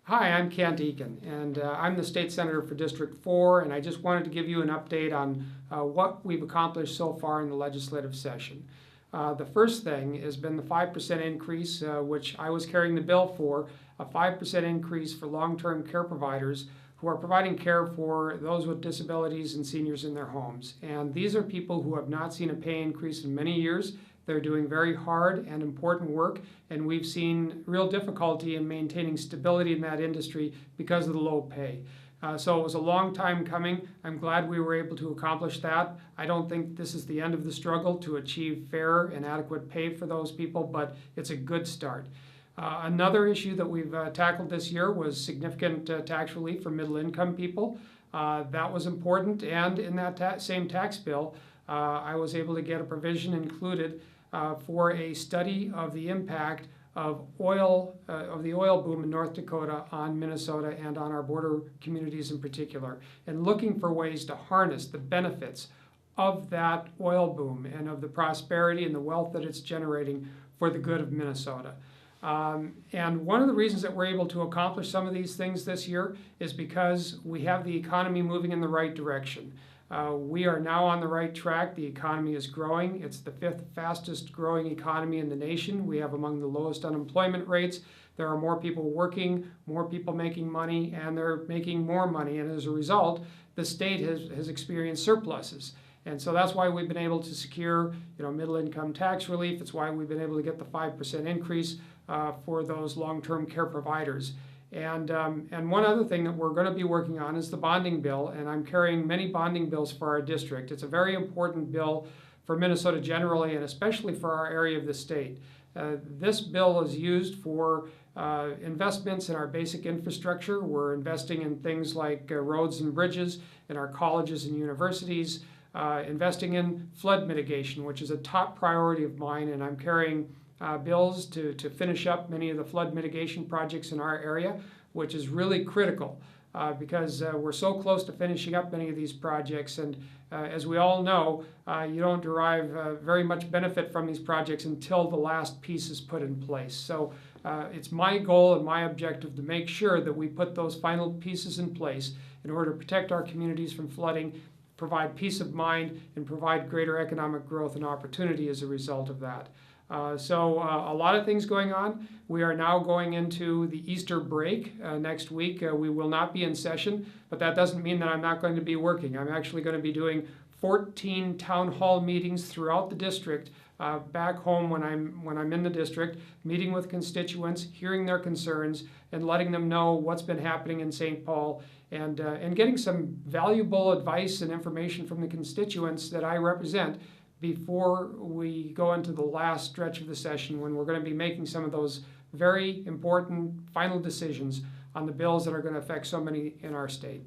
Hi, I'm Eken, and I'm the State Senator for District 4, and I just wanted to give you an update on what we've accomplished so far in the legislative session. The first thing has been the 5% increase, which I was carrying the bill for, a 5% increase for long-term care providers who are providing care for those with disabilities and seniors in their homes. And these are people who have not seen a pay increase in many years. They're doing very hard and important work, and we've seen real difficulty in maintaining stability in that industry because of the low pay. So it was a long time coming. I'm glad we were able to accomplish that. I don't think this is the end of the struggle to achieve fair and adequate pay for those people, but it's a good start. Another issue that we've tackled this year was significant tax relief for middle-income people. That was important, and in that same tax bill, I was able to get a provision included for a study of the impact of the oil boom in North Dakota on Minnesota and on our border communities in particular, and looking for ways to harness the benefits of that oil boom and of the prosperity and the wealth that it's generating for the good of Minnesota. And one of the reasons that we're able to accomplish some of these things this year is because we have the economy moving in the right direction. We are now on the right track. The economy is growing. It's the 5th fastest growing economy in the nation. We have among the lowest unemployment rates. There are more people working, more people making money, and they're making more money. And as a result, the state has experienced surpluses. And so that's why we've been able to secure, middle-income tax relief. It's why we've been able to get the 5% increase for those long-term care providers. And one other thing that we're going to be working on is the bonding bill, and I'm carrying many bonding bills for our district. It's a very important bill for Minnesota generally, and especially for our area of the state. This bill is used for investments in our basic infrastructure. We're investing in things like roads and bridges in our colleges and universities, investing in flood mitigation, which is a top priority of mine, and I'm carrying bills to finish up many of the flood mitigation projects in our area, which is really critical because we're so close to finishing up many of these projects. And as we all know, you don't derive very much benefit from these projects until the last piece is put in place. So it's my goal and my objective to make sure that we put those final pieces in place in order to protect our communities from flooding, provide peace of mind, and provide greater economic growth and opportunity as a result of that. So a lot of things going on. We are now going into the Easter break next week. We will not be in session, but that doesn't mean that I'm not going to be working. I'm actually going to be doing 14 town hall meetings throughout the district back home when I'm in the district, meeting with constituents, hearing their concerns, and letting them know what's been happening in St. Paul, and getting some valuable advice and information from the constituents that I represent before we go into the last stretch of the session, when we're going to be making some of those very important final decisions on the bills that are going to affect so many in our state.